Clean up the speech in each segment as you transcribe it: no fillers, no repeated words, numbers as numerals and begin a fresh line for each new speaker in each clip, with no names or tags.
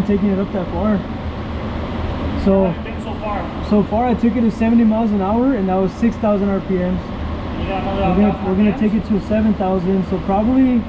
mind taking it up that far. So so far I took it to 70 miles an hour, and that was 6,000 RPMs. We're gonna take it to 7,000, so probably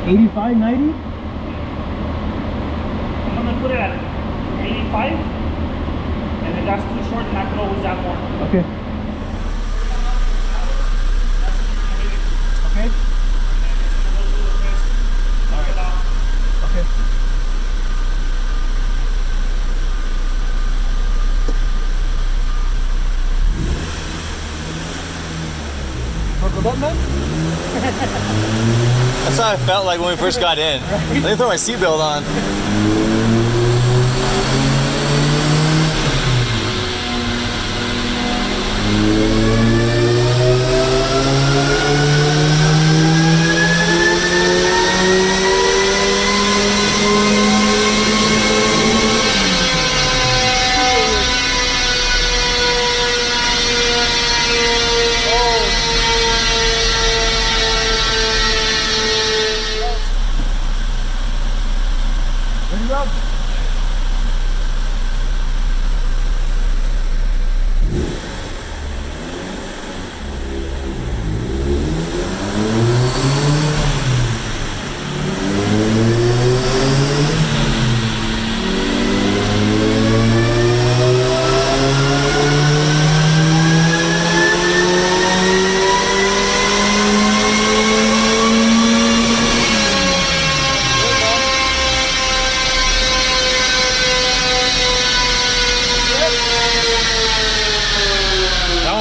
85, 90.
I'm gonna put it at 85, and if that's too short, then I could always add more.
Okay. Okay. Okay. Buckled up, man?
That's how I felt like when we first got in. Let me throw my seatbelt on.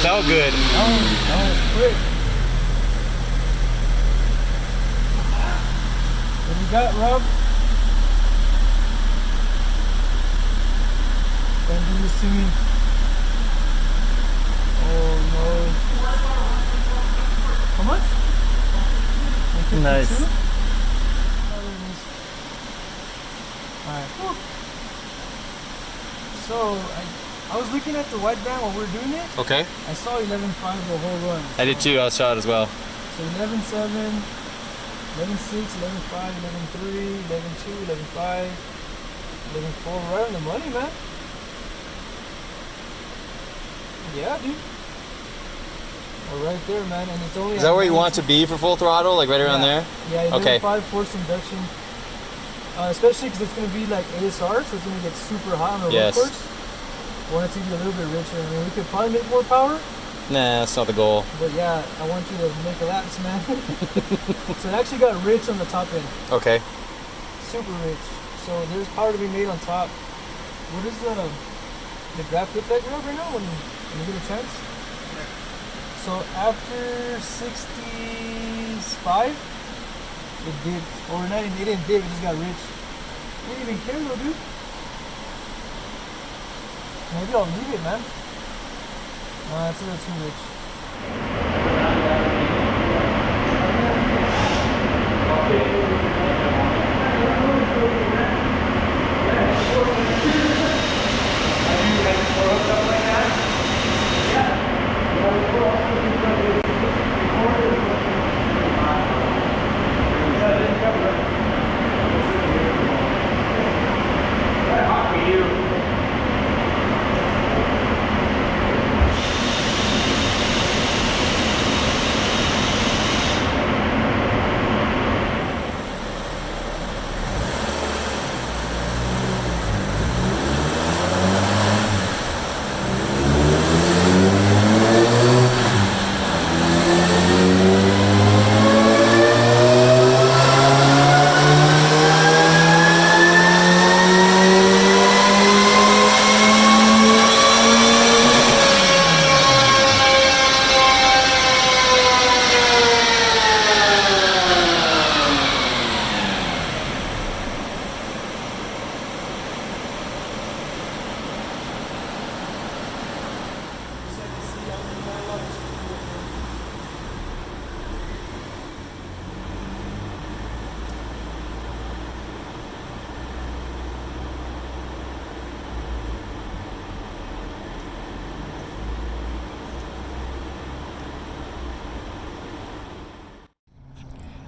Felt good.
That was quick. What do you got, Rob? Don't do this to me. Oh no. How much?
Nice.
Alright. So, I was looking at the white band while we were doing it.
Okay.
I saw 11.5 the whole run.
I did too. I was shot as well.
So 11.7, 11.6, 11.5, 11.3, 11.2, 11.5, 11.4. Right on the money, man. Yeah, dude. We're right there, man. And it's only.
Is that where you want to be for full throttle? Like right around there?
Yeah, 11.5
okay.
forced induction. Especially because it's going to be like ASR, so it's going to get super hot on the road course. I want it to be a little bit richer. I mean, we could probably make more power.
Nah, that's not the goal.
But yeah, I want you to make a laps, man. So it actually got rich on the top end.
Okay.
Super rich. So there's power to be made on top. What is the graph look like right now when you get a chance? So after 65, it dipped. Or not, it didn't dip, it just got rich. We didn't even care though, dude. Maybe I'll leave it, man. It's a little too rich.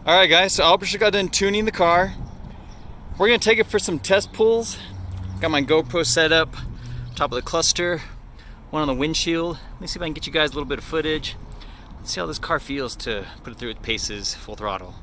Alright guys, so Albert just got done tuning the car. We're gonna take it for some test pulls. Got my GoPro set up, top of the cluster, one on the windshield. Let me see if I can get you guys a little bit of footage. Let's see how this car feels to put it through its paces, full throttle.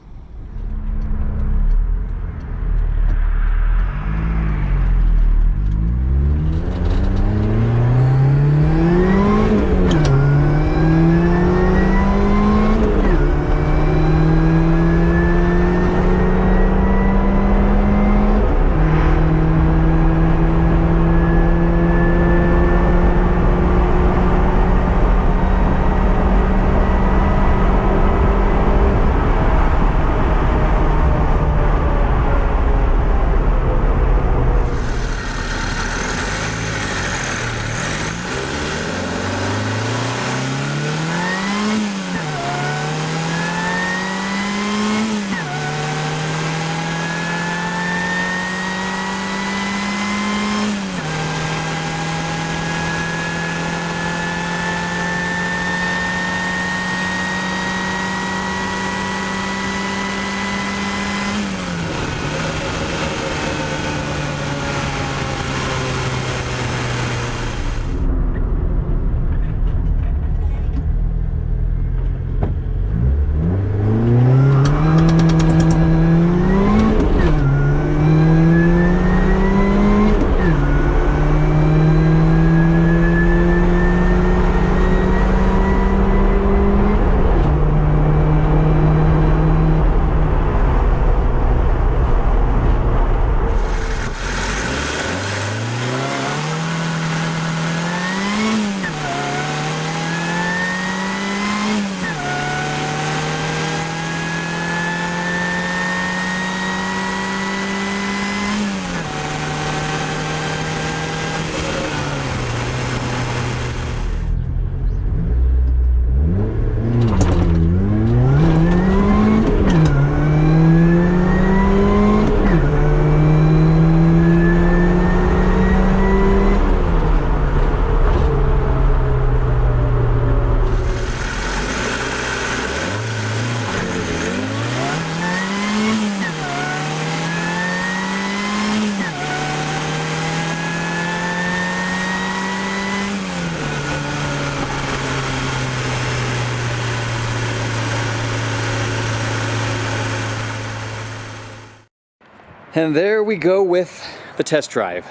And there we go with the test drive.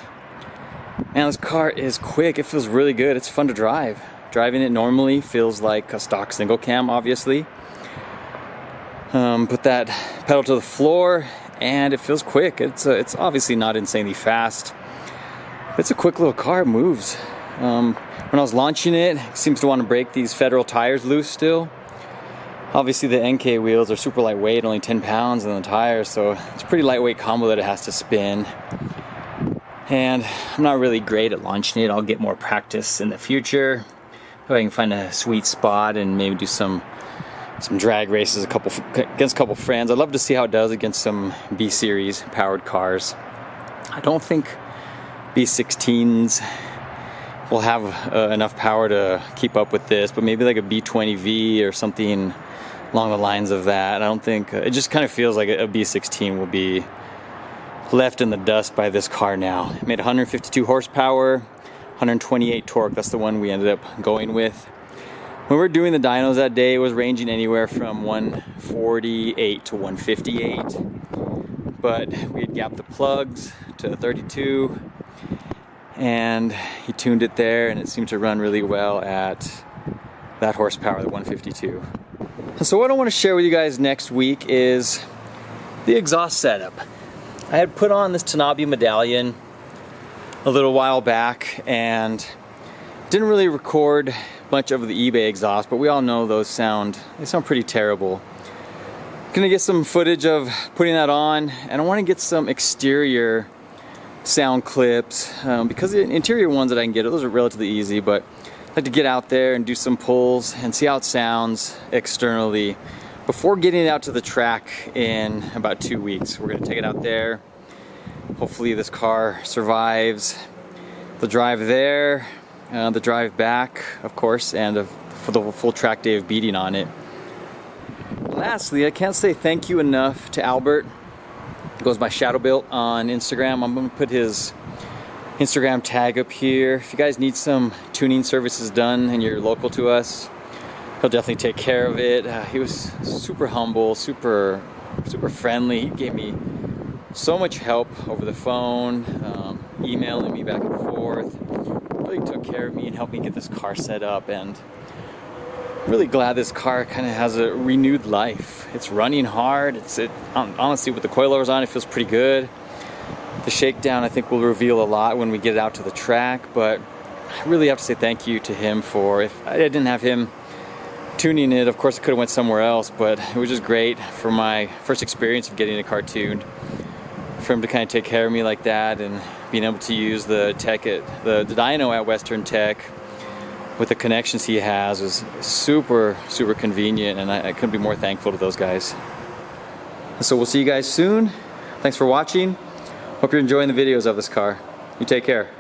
Man, this car is quick. It feels really good. It's fun to drive. Driving it normally feels like a stock single cam, obviously. Put that pedal to the floor and it feels quick. It's obviously not insanely fast. It's a quick little car. It moves. When I was launching it seems to want to break these Federal tires loose still. Obviously the NK wheels are super lightweight, only 10 pounds in the tires, so it's a pretty lightweight combo that it has to spin. And I'm not really great at launching it. I'll get more practice in the future. If I can find a sweet spot and maybe do some drag races against a couple friends. I'd love to see how it does against some B-Series powered cars. I don't think B16s will have enough power to keep up with this, but maybe like a B20V or something along the lines of that. I don't think, it just kind of feels like a B16 will be left in the dust by this car now. It made 152 horsepower, 128 torque. That's the one we ended up going with. When we were doing the dynos that day, it was ranging anywhere from 148 to 158. But we had gapped the plugs to 32 and he tuned it there and it seemed to run really well at that horsepower, the 152. So what I want to share with you guys next week is the exhaust setup. I had put on this Tanabe medallion a little while back and didn't really record much of the eBay exhaust, but we all know those sound pretty terrible. Gonna get some footage of putting that on, and I want to get some exterior sound clips because the interior ones that I can get, those are relatively easy, but I'd like to get out there and do some pulls and see how it sounds externally before getting it out to the track in about 2 weeks. We're going to take it out there. Hopefully this car survives the drive there, the drive back, of course, and for the full track day of beating on it. Lastly, I can't say thank you enough to Albert Goes by Shadow Built on Instagram. I'm gonna put his Instagram tag up here. If you guys need some tuning services done and you're local to us, he'll definitely take care of it. He was super humble, super friendly. He gave me so much help over the phone, emailing me back and forth. Really took care of me and helped me get this car set up, and really glad this car kind of has a renewed life. It's running hard. Honestly, with the coilovers on, it feels pretty good. The shakedown, I think, will reveal a lot when we get it out to the track, but I really have to say thank you to him for, if I didn't have him tuning it, of course I could have went somewhere else, but it was just great for my first experience of getting a car tuned. For him to kind of take care of me like that, and being able to use the dyno at Western Tech with the connections he has was super convenient, and I couldn't be more thankful to those guys. So we'll see you guys soon. Thanks for watching. Hope you're enjoying the videos of this car. You take care.